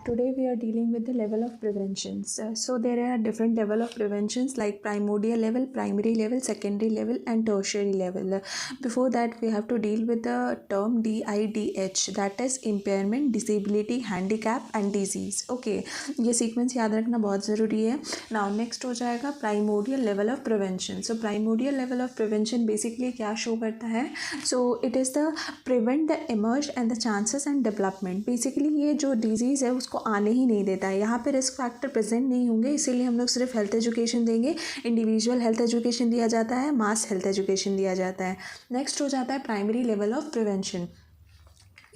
Today we are dealing with the level of preventions. So there are different level of preventions like primordial level, primary level, secondary level and tertiary level. Before that we have to deal with the term DIDH, that is impairment, disability, handicap and disease. Okay, ये sequence याद रखना बहुत ज़रूरी है. Now next हो जाएगा primordial level of prevention. So primordial level of prevention basically क्या show करता है? So it is the prevent the emerge and the chances and development. Basically ये जो disease है उसको आने ही नहीं देता है. यहाँ पे रिस्क फैक्टर प्रेजेंट नहीं होंगे, इसीलिए हम लोग सिर्फ हेल्थ एजुकेशन देंगे. इंडिविजुअल हेल्थ एजुकेशन दिया जाता है, मास हेल्थ एजुकेशन दिया जाता है. नेक्स्ट हो जाता है प्राइमरी लेवल ऑफ प्रिवेंशन.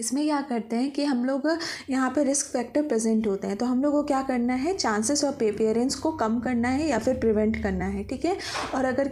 इसमें क्या करते हैं कि हम लोग यहाँ पे रिस्क फैक्टर प्रेजेंट होते हैं, तो हम लोग को क्या करना है, चांसेस ऑफ पेरेंट्स को कम करना है या फिर प्रिवेंट करना है. ठीक है. और अगर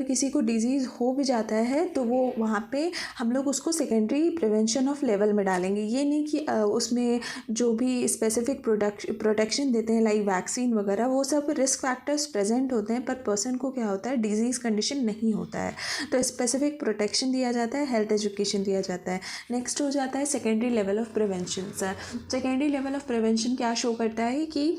किसी को डिजीज़ हो भी जाता है तो वो वहाँ पे हम लोग उसको सेकेंडरी प्रिवेंशन ऑफ लेवल में डालेंगे. ये नहीं कि उसमें जो भी स्पेसिफिक प्रोटेक्शन देते हैं लाइक वैक्सीन वगैरह, वो सब रिस्क फैक्टर्स प्रेजेंट होते हैं, पर पर्सन को क्या होता है, डिजीज़ कंडीशन नहीं होता है, तो स्पेसिफिक प्रोटेक्शन दिया जाता है, हेल्थ एजुकेशन दिया जाता है. नेक्स्ट हो जाता है secondary level of prevention. Secondary level of prevention क्या शो करता है कि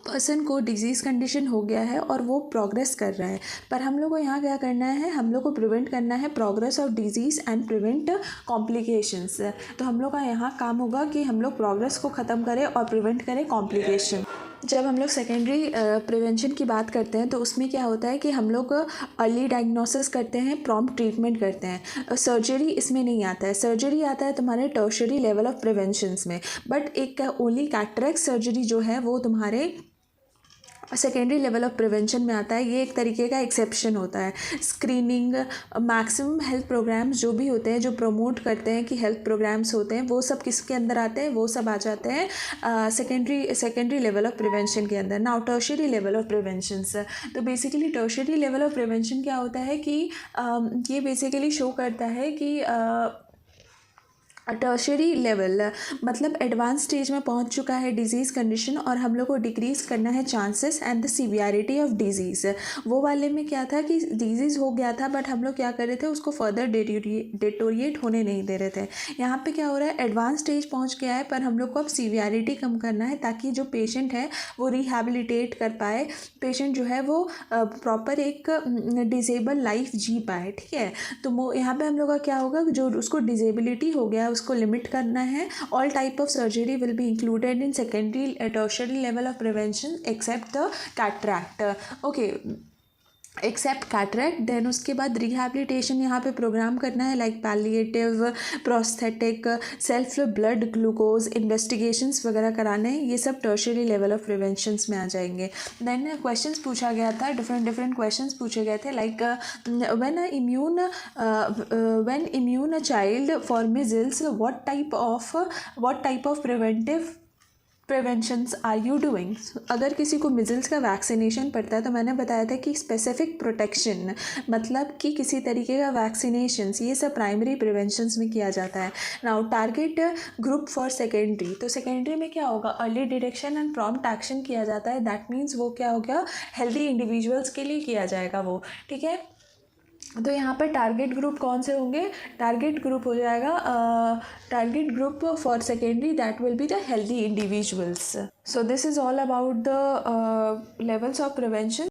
पर्सन को डिजीज़ कंडीशन हो गया है और वो प्रोग्रेस कर रहा है, पर हम लोग को यहाँ क्या करना है, हम लोग को प्रिवेंट करना है progress of disease and prevent complications. तो हम लोग का यहाँ काम होगा कि हम लोग प्रोग्रेस को ख़त्म करें और प्रिवेंट करें कॉम्प्लिकेशन. जब हम लोग सेकेंडरी प्रिवेंशन की बात करते हैं तो उसमें क्या होता है कि हम लोग अर्ली डायग्नोसिस करते हैं, प्रॉम्प्ट ट्रीटमेंट करते हैं. सर्जरी इसमें नहीं आता है. सर्जरी आता है तुम्हारे टर्शरी लेवल ऑफ प्रिवेंशंस में, बट एक ओनली कैटरेक्ट सर्जरी जो है वो तुम्हारे सेकेंडरी लेवल ऑफ प्रिवेंशन में आता है. ये एक तरीके का एक्सेप्शन होता है. स्क्रीनिंग, मैक्सिमम हेल्थ प्रोग्राम्स जो भी होते हैं, जो प्रमोट करते हैं कि हेल्थ प्रोग्राम्स होते हैं, वो सब किसके अंदर आते हैं, वो सब आ जाते हैं सेकेंडरी लेवल ऑफ प्रिवेंशन के अंदर. Now tertiary level of preventions. तो basically tertiary level of prevention क्या होता है कि ये बेसिकली शो करता है कि टर्शरी लेवल मतलब एडवांस स्टेज में पहुंच चुका है डिजीज़ कंडीशन और हम लोग को डिक्रीज़ करना है chances and the severity of disease. वो वाले में क्या था कि डिजीज़ हो गया था, बट हम लोग क्या कर रहे थे, उसको फर्दर डेटोरिएट होने नहीं दे रहे थे. यहाँ पे क्या हो रहा है, एडवांस स्टेज पहुँच गया है, पर हम लोग को अब सीवियरिटी कम करना है ताकि जो पेशेंट है वो रिहेबिलिटेट कर पाए, पेशेंट जो है वो प्रॉपर एक डिसेबल लाइफ जी पाए. ठीक है. तो वो यहाँ पर हम लोग का क्या होगा, जो उसको डिसेबिलिटी हो गया उसको लिमिट करना है. All type of surgery will be included in secondary tertiary level of prevention except the cataract. Okay, except cataract. Then उसके बाद रिहैबिलिटेशन यहाँ पे प्रोग्राम करना है like palliative, prosthetic, self blood glucose investigations वगैरह कराने हैं. ये सब टर्शरी लेवल ऑफ प्रिवेंशंस में आ जाएंगे. देन क्वेश्चंस पूछा गया था, डिफरेंट क्वेश्चंस पूछे गए थे like when immune a child for measles, what type of preventions are you doing. अगर किसी को मिजल्स का वैक्सीनेशन पड़ता है तो मैंने बताया था कि स्पेसिफिक प्रोटेक्शन मतलब कि किसी तरीके का वैक्सीनेशंस, ये सब प्राइमरी प्रिवेंशंस में किया जाता है. Now target group for secondary. तो सेकेंडरी में क्या होगा, early detection and prompt action किया जाता है. दैट मीन्स वो क्या हो गया, हेल्दी इंडिविजुअल्स के लिए किया जाएगा वो. ठीक है. तो यहाँ पर टारगेट ग्रुप कौन से होंगे, टारगेट ग्रुप हो जाएगा target group for secondary, that will be the healthy individuals. So this is all about the levels of prevention.